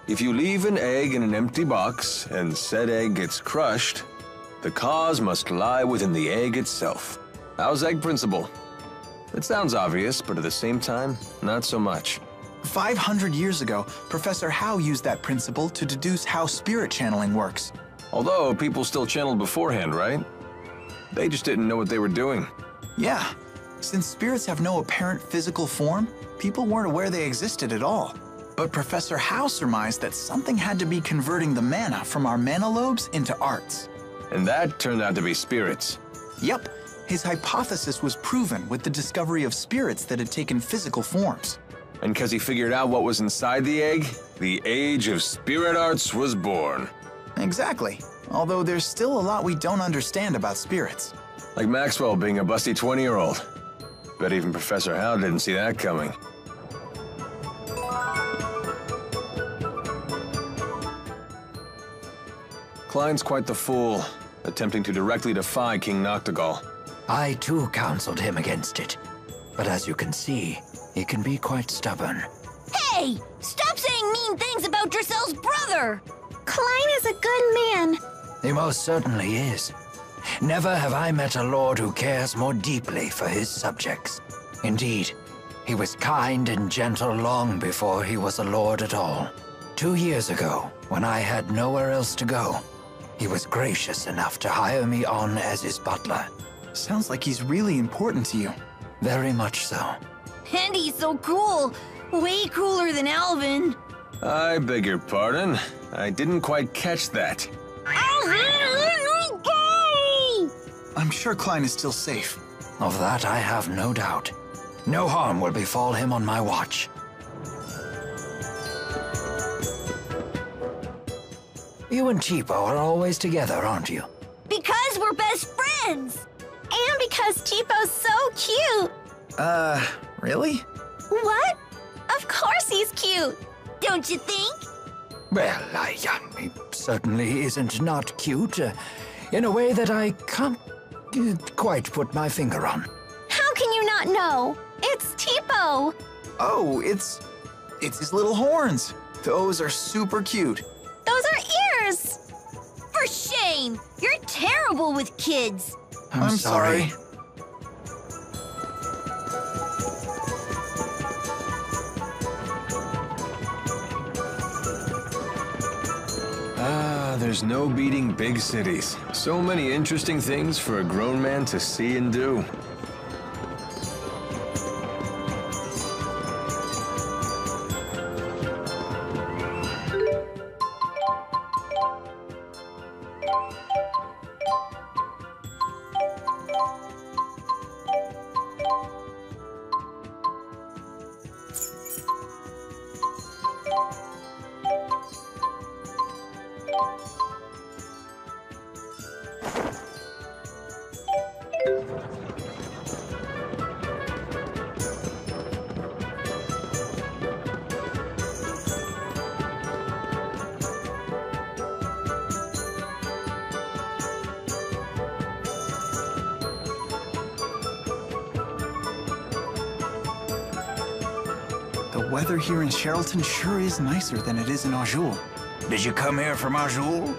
If you leave an egg in an empty box and said egg gets crushed, the cause must lie within the egg itself. How's egg principle? It sounds obvious, but at the same time, not so much. 500 years ago, Professor Howe used that principle to deduce how spirit channeling works. Although people still channeled beforehand, right? They just didn't know what they were doing. Yeah, since spirits have no apparent physical form, people weren't aware they existed at all. But Professor Howe surmised that something had to be converting the mana from our mana lobes into arts. And that turned out to be spirits. Yep, his hypothesis was proven with the discovery of spirits that had taken physical forms. And because he figured out what was inside the egg, the age of spirit arts was born. Exactly, although there's still a lot we don't understand about spirits. Like Maxwell being a busty 20-year-old. Bet even Professor Howe didn't see that coming. Klein's quite the fool, attempting to directly defy King Noctigal. I too counseled him against it. But as you can see, he can be quite stubborn. Hey! Stop saying mean things about Dracel's brother! Klein is a good man. He most certainly is. Never have I met a lord who cares more deeply for his subjects. Indeed, he was kind and gentle long before he was a lord at all. 2 years ago, when I had nowhere else to go, he was gracious enough to hire me on as his butler. Sounds like he's really important to you. Very much so. And he's so cool! Way cooler than Alvin! I beg your pardon. I didn't quite catch that. I'm sure Klein is still safe. Of that I have no doubt. No harm will befall him on my watch. You and Cheapo are always together, aren't you? Because we're best friends! And because Cheapo's so cute. Really? What? Of course he's cute. Don't you think? Well, he certainly isn't not cute, in a way that I can't quite put my finger on. How can you not know? It's Cheapo. Oh, it's his little horns. Those are super cute. Those are ears. For shame! You're terrible with kids! I'm sorry. There's no beating big cities. So many interesting things for a grown man to see and do. The weather here in Charlton sure is nicer than it is in Azul. Did you come here from Azul?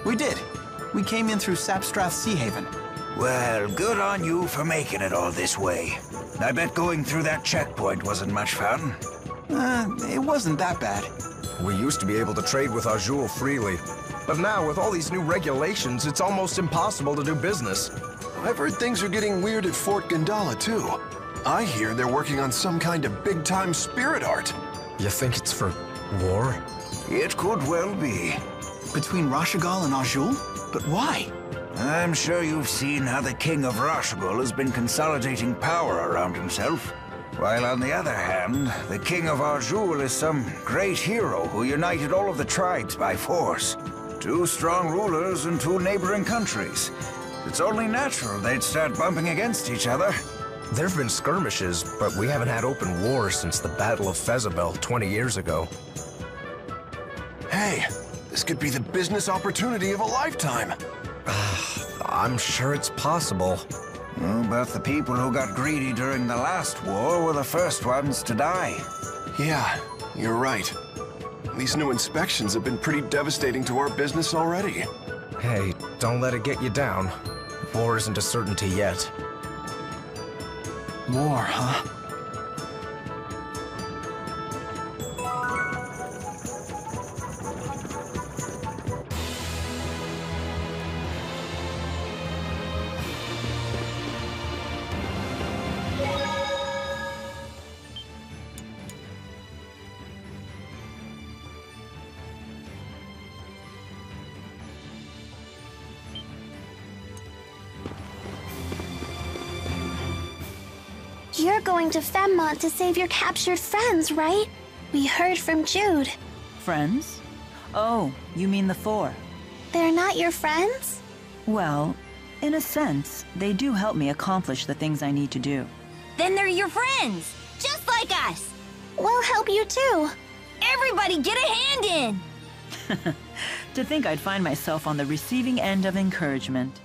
We did. We came in through Sapstrath Sea Haven. Well, good on you for making it all this way. I bet going through that checkpoint wasn't much fun. It wasn't that bad. We used to be able to trade with Azul freely. But now, with all these new regulations, it's almost impossible to do business. I've heard things are getting weird at Fort Gandala, too. I hear they're working on some kind of big-time spirit art. You think it's for war? It could well be. Between Rashagal and Azul? But why? I'm sure you've seen how the king of Rashagal has been consolidating power around himself. While on the other hand, the king of Azul is some great hero who united all of the tribes by force. 2 strong rulers in 2 neighboring countries. It's only natural they'd start bumping against each other. There have been skirmishes, but we haven't had open war since the Battle of Fezabel 20 years ago. Hey, this could be the business opportunity of a lifetime. I'm sure it's possible. Oh, but the people who got greedy during the last war were the first ones to die. Yeah, you're right. These new inspections have been pretty devastating to our business already. Hey, don't let it get you down. War isn't a certainty yet. War, huh? You're going to Femmont to save your captured friends, right? We heard from Jude. Friends? Oh, you mean the 4. They're not your friends? Well, in a sense, they do help me accomplish the things I need to do. Then they're your friends, just like us. We'll help you too. Everybody get a hand in. To think I'd find myself on the receiving end of encouragement.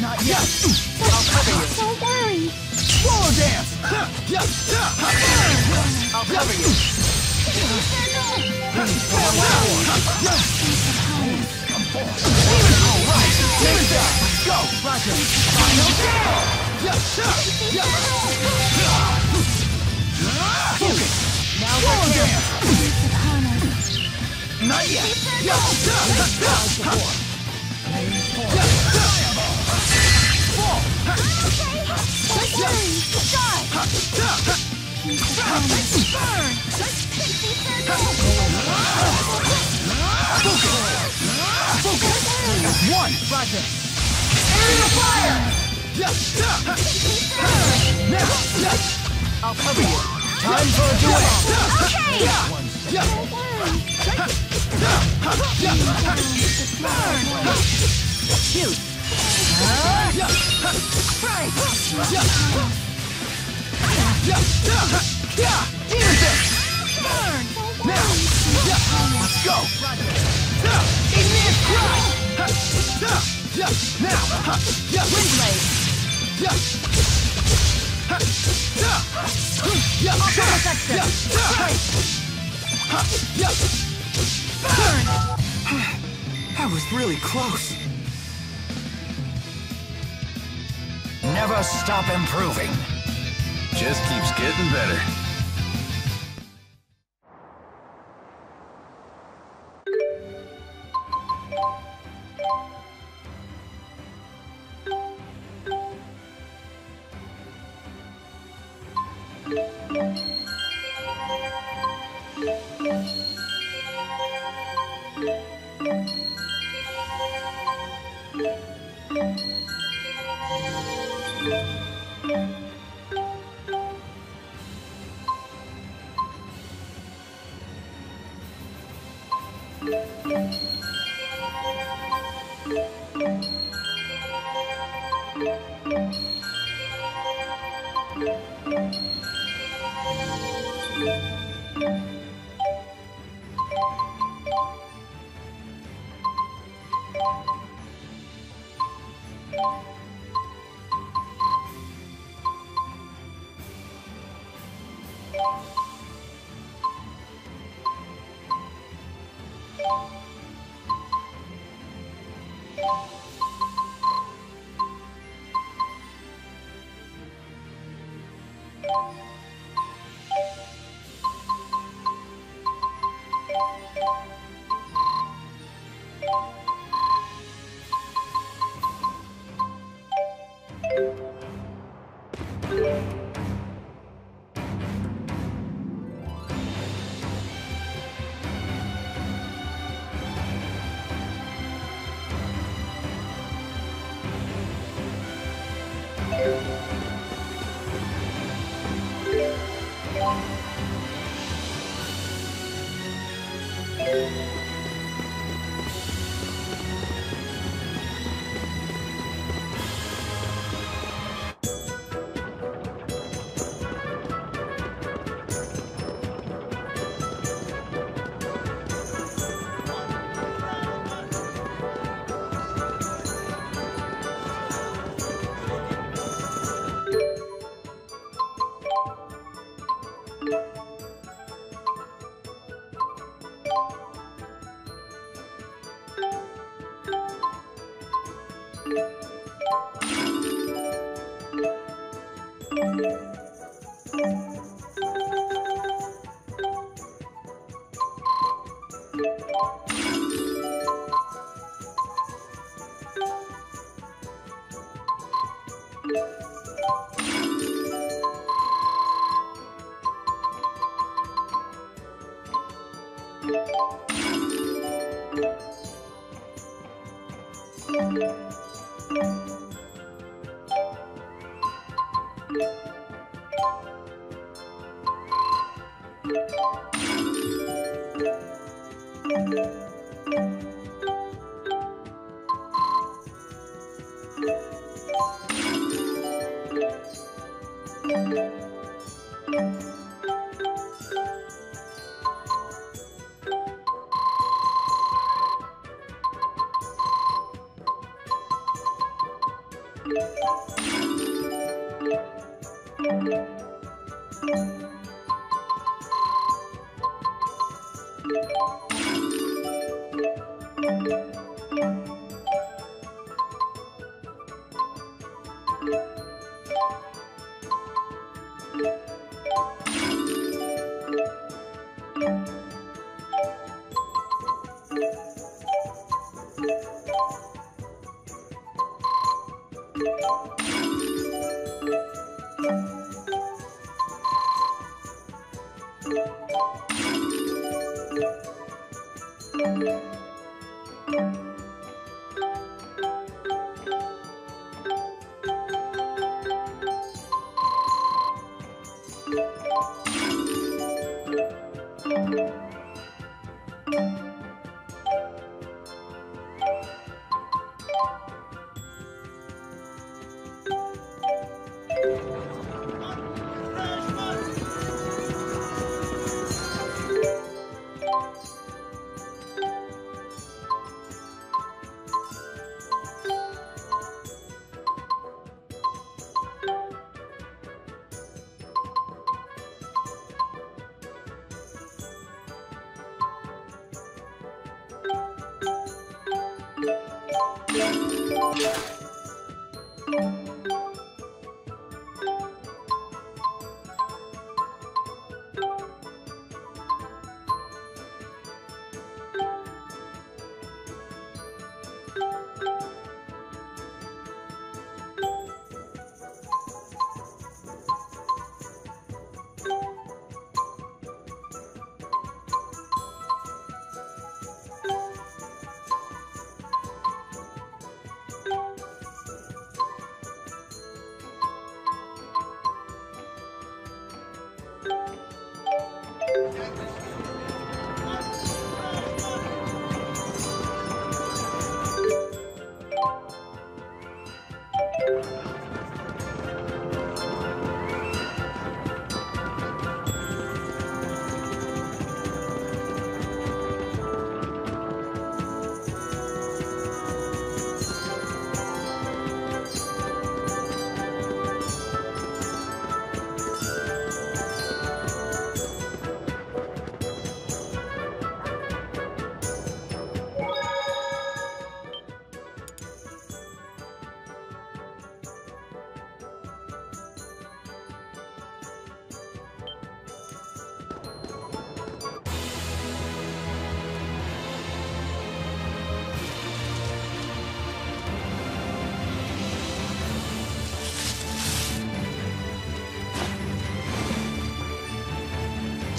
Not yet. I'll cover you. Don't worry. Swallow dance. I'll cover you. All right. Go, Roger. Final focus. Now swallow dance. Not yet. One, Roger. Area fire! Now, I'll cover you. Time for a duel. Okay! Shoot. Now, let's go. Igneous crush. That was really close. Never stop improving. Just keeps getting better.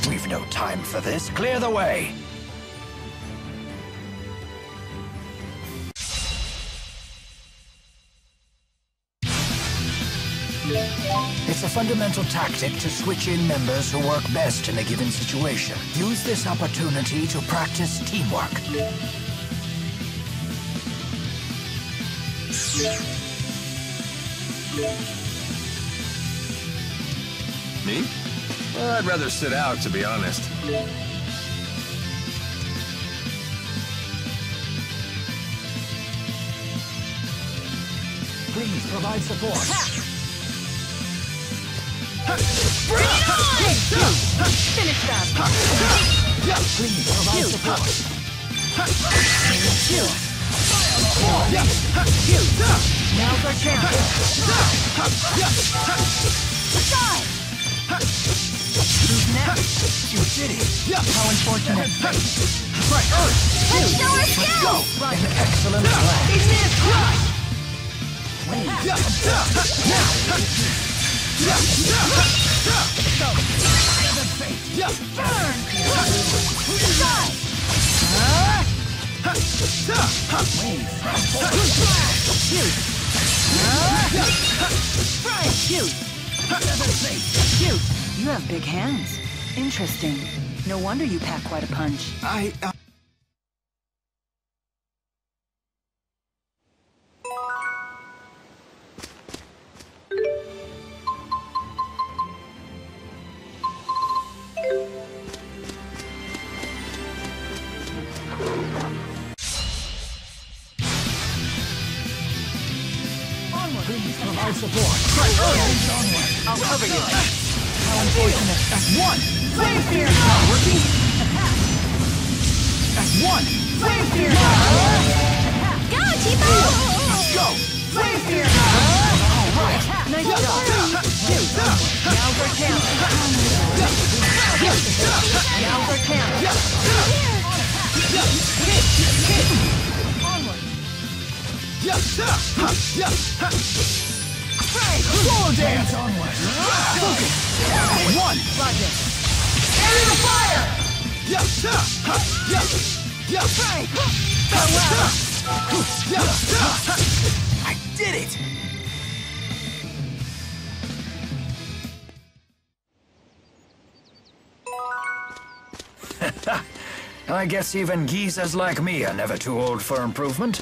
We've no time for this. Clear the way. It's a fundamental tactic to switch in members who work best in a given situation. Use this opportunity to practice teamwork. Me? Well, I'd rather sit out, to be honest. Please provide support. Bring it on! Finish them! Please provide support. Now's our chance! Who's next? You did it. How unfortunate. Right, Let's show our skills! An excellent plan. Ignis crush! Burn! You have big hands. Interesting. No wonder you pack quite a punch. Please provide support. I'll cover you. How unfortunate. F1! Flame Spear! Not working? F1! Flame Spear! Go, Tipo! Let's go! Flame Spear! Alright! Nice job! Now's our chance! Now's our chance! Slow dance! Focus! One! Roger! Area fire! I did it! I guess even geezers like me are never too old for improvement.